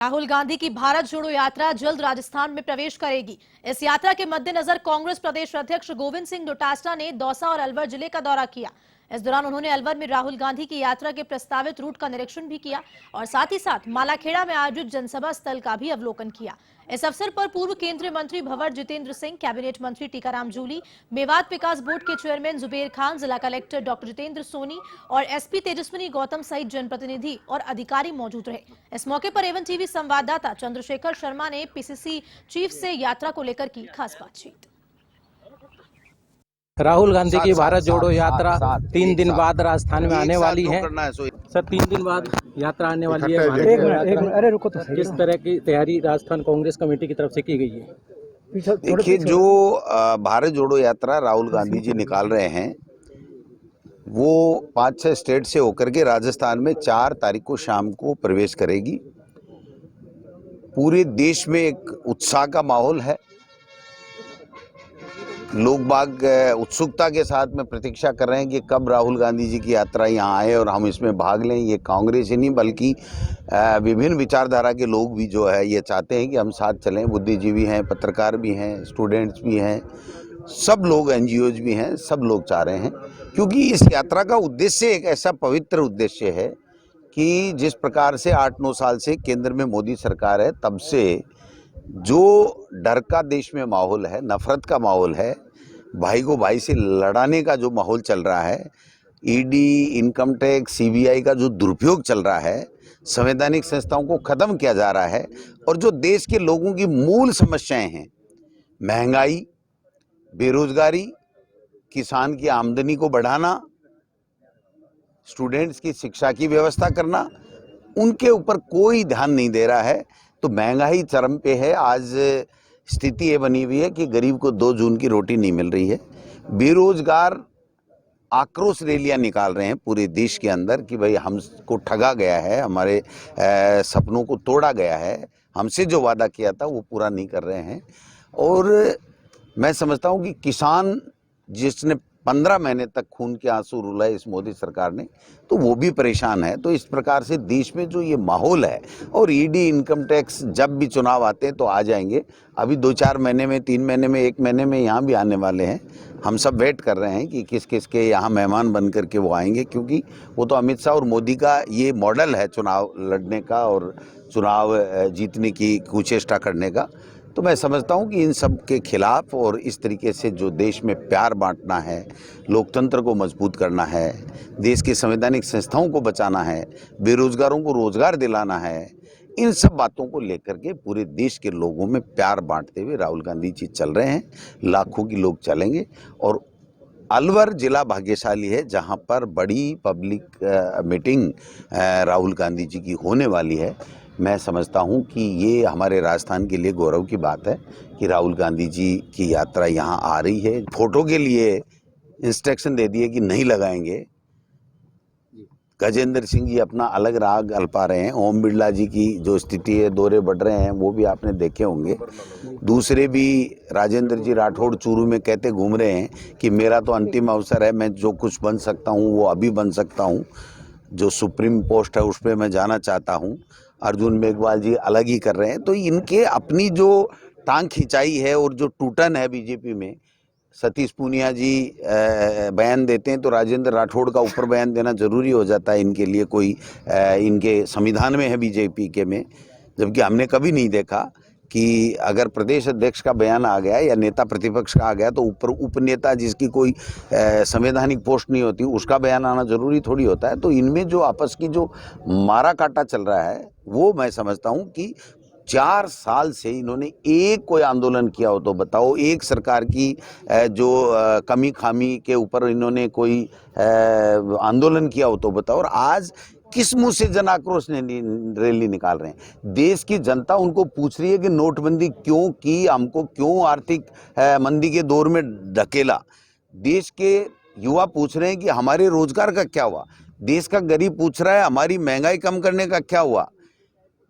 राहुल गांधी की भारत जोड़ो यात्रा जल्द राजस्थान में प्रवेश करेगी। इस यात्रा के मद्देनजर कांग्रेस प्रदेश अध्यक्ष गोविंद सिंह डोटासरा ने दौसा और अलवर जिले का दौरा किया। इस दौरान उन्होंने अलवर में राहुल गांधी की यात्रा के प्रस्तावित रूट का निरीक्षण भी किया और साथ ही साथ मालाखेड़ा में आयोजित जनसभा स्थल का भी अवलोकन किया। इस अवसर पर पूर्व केंद्रीय मंत्री भंवर जितेंद्र सिंह, कैबिनेट मंत्री टीकाराम जूली, मेवात विकास बोर्ड के चेयरमैन जुबेर खान, जिला कलेक्टर डॉक्टर जितेंद्र सोनी और एसपी तेजस्विनी गौतम सहित जनप्रतिनिधि और अधिकारी मौजूद रहे। इस मौके पर एवन टीवी संवाददाता चंद्रशेखर शर्मा ने पीसीसी चीफ से यात्रा को लेकर की खास बातचीत। राहुल गांधी की भारत जोड़ो यात्रा 3 दिन बाद राजस्थान में आने वाली है। सर, 3 दिन बाद यात्रा आने वाली है। अरे रुको तो सही। किस तरह की तैयारी राजस्थान कांग्रेस कमेटी की तरफ से की गई है? देखिए, जो भारत जोड़ो यात्रा राहुल गांधी जी निकाल रहे हैं वो 5-6 स्टेट से होकर के राजस्थान में 4 तारीख को शाम को प्रवेश करेगी। पूरे देश में एक उत्साह का माहौल है। लोग बाग उत्सुकता के साथ में प्रतीक्षा कर रहे हैं कि कब राहुल गांधी जी की यात्रा यहाँ आए और हम इसमें भाग लें। ये कांग्रेस ही नहीं बल्कि विभिन्न विचारधारा के लोग भी जो है ये चाहते हैं कि हम साथ चलें। बुद्धिजीवी हैं, पत्रकार भी हैं, स्टूडेंट्स भी हैं, सब लोग, एनजीओज भी हैं, सब लोग चाह रहे हैं। क्योंकि इस यात्रा का उद्देश्य एक ऐसा पवित्र उद्देश्य है कि जिस प्रकार से 8-9 साल से केंद्र में मोदी सरकार है, तब से जो डर का देश में माहौल है, नफरत का माहौल है, भाई को भाई से लड़ाने का जो माहौल चल रहा है, ईडी, इनकम टैक्स, सीबीआई का जो दुरुपयोग चल रहा है, संवैधानिक संस्थाओं को ख़त्म किया जा रहा है और जो देश के लोगों की मूल समस्याएं हैं, महंगाई, बेरोजगारी, किसान की आमदनी को बढ़ाना, स्टूडेंट्स की शिक्षा की व्यवस्था करना, उनके ऊपर कोई ध्यान नहीं दे रहा है। तो महंगाई चरम पे है। आज स्थिति ये बनी हुई है कि गरीब को 2 जून की रोटी नहीं मिल रही है। बेरोजगार आक्रोश रैलियां निकाल रहे हैं पूरे देश के अंदर कि भाई हमको ठगा गया है, हमारे सपनों को तोड़ा गया है, हमसे जो वादा किया था वो पूरा नहीं कर रहे हैं। और मैं समझता हूँ कि किसान जिसने 15 महीने तक खून के आंसू रुलाए इस मोदी सरकार ने, तो वो भी परेशान है। तो इस प्रकार से देश में जो ये माहौल है, और ईडी, इनकम टैक्स जब भी चुनाव आते हैं तो आ जाएंगे। अभी 2-4 महीने में, 3 महीने में, 1 महीने में यहाँ भी आने वाले हैं। हम सब वेट कर रहे हैं कि किस किस के यहाँ मेहमान बन करके वो आएंगे, क्योंकि वो तो अमित शाह और मोदी का ये मॉडल है चुनाव लड़ने का और चुनाव जीतने की कुचेष्टा करने का। तो मैं समझता हूं कि इन सब के खिलाफ और इस तरीके से जो देश में प्यार बांटना है, लोकतंत्र को मजबूत करना है, देश की संवैधानिक संस्थाओं को बचाना है, बेरोजगारों को रोजगार दिलाना है, इन सब बातों को लेकर के पूरे देश के लोगों में प्यार बांटते हुए राहुल गांधी जी चल रहे हैं। लाखों की लोग चलेंगे और अलवर जिला भाग्यशाली है जहां पर बड़ी पब्लिक मीटिंग राहुल गांधी जी की होने वाली है। मैं समझता हूं कि ये हमारे राजस्थान के लिए गौरव की बात है कि राहुल गांधी जी की यात्रा यहां आ रही है। फोटो के लिए इंस्ट्रक्शन दे दिए कि नहीं लगाएंगे। गजेंद्र सिंह जी अपना अलग राग अल्पा रहे हैं। ओम बिरला जी की जो स्थिति है, दौरे बढ़ रहे हैं, वो भी आपने देखे होंगे। दूसरे भी राजेंद्र जी राठौड़ चूरू में कहते घूम रहे हैं कि मेरा तो अंतिम अवसर है, मैं जो कुछ बन सकता हूँ वो अभी बन सकता हूँ, जो सुप्रीम पोस्ट है उस पर मैं जाना चाहता हूँ। अर्जुन मेघवाल जी अलग ही कर रहे हैं। तो इनके अपनी जो टांग खिंचाई है और जो टूटन है बीजेपी में, सतीश पूनिया जी बयान देते हैं तो राजेंद्र राठौड़ का ऊपर बयान देना जरूरी हो जाता है इनके लिए। कोई इनके संविधान में है बीजेपी के में, जबकि हमने कभी नहीं देखा कि अगर प्रदेश अध्यक्ष का बयान आ गया या नेता प्रतिपक्ष का आ गया तो ऊपर उपनेता जिसकी कोई संवैधानिक पोस्ट नहीं होती उसका बयान आना जरूरी थोड़ी होता है। तो इनमें जो आपस की जो मारा काटा चल रहा है वो मैं समझता हूँ कि 4 साल से इन्होंने एक कोई आंदोलन किया हो तो बताओ, एक सरकार की जो कमी खामी के ऊपर इन्होंने कोई आंदोलन किया हो तो बताओ। और आज किस मुंह से जन आक्रोश रैली निकाल रहे हैं? देश की जनता उनको पूछ रही है कि नोटबंदी क्यों की, हमको क्यों आर्थिक मंदी के दौर में ढकेला। देश के युवा पूछ रहे हैं कि हमारे रोजगार का क्या हुआ। देश का गरीब पूछ रहा है हमारी महंगाई कम करने का क्या हुआ।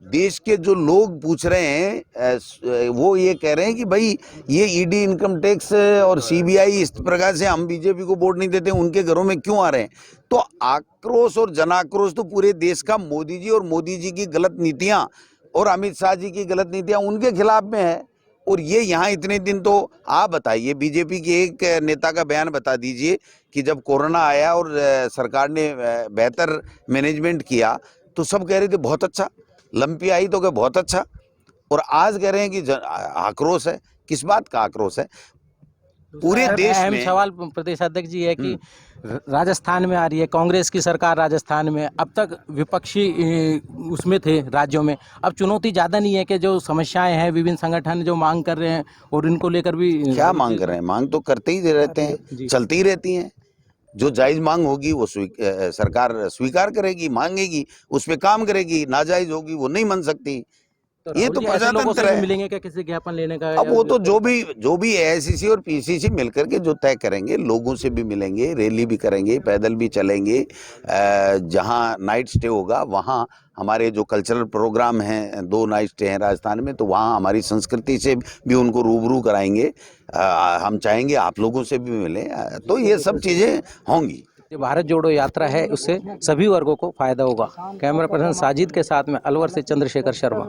देश के जो लोग पूछ रहे हैं वो ये कह रहे हैं कि भाई ये ईडी, इनकम टैक्स और सीबीआई इस प्रकार से हम बीजेपी को वोट नहीं देते, उनके घरों में क्यों आ रहे हैं। तो आक्रोश और जनाक्रोश तो पूरे देश का मोदी जी और मोदी जी की गलत नीतियां और अमित शाह जी की गलत नीतियां उनके खिलाफ में है। और ये यहाँ इतने दिन तो आप बताइए, बीजेपी के एक नेता का बयान बता दीजिए कि जब कोरोना आया और सरकार ने बेहतर मैनेजमेंट किया तो सब कह रहे थे बहुत अच्छा, लंपी आई तो कहे बहुत अच्छा, और आज कह रहे हैं कि आक्रोश है। किस बात का आक्रोश है? पूरे देश अहम में सवाल प्रदेश अध्यक्ष जी है कि राजस्थान में आ रही है कांग्रेस की सरकार, राजस्थान में अब तक विपक्षी उसमें थे राज्यों में, अब चुनौती ज़्यादा नहीं है कि जो समस्याएं हैं विभिन्न संगठन जो मांग कर रहे हैं और इनको लेकर भी क्या मांग कर रहे हैं? मांग तो करते ही रहते हैं, चलती ही रहती हैं। जो जायज मांग होगी वो सरकार स्वीकार करेगी, मांगेगी, उस पर काम करेगी। नाजायज होगी वो नहीं मान सकती। ये तो प्रजातंत्र है। मिलेंगे क्या किसी ज्ञापन लेने का? अब वो तो जो भी एआईसीसी और पीसीसी मिलकर के जो तय करेंगे, लोगों से भी मिलेंगे, रैली भी करेंगे, पैदल भी चलेंगे, जहां नाइट स्टे होगा वहां हमारे जो कल्चरल प्रोग्राम हैं, 2 नाइट स्टे हैं राजस्थान में, तो वहां हमारी संस्कृति से भी उनको रूबरू कराएंगे। हम चाहेंगे आप लोगों से भी मिलें, तो ये सब चीजें होंगी। जो भारत जोड़ो यात्रा है उससे सभी वर्गों को फायदा होगा। कैमरा पर्सन साजिद के साथ में अलवर से चंद्रशेखर शर्मा।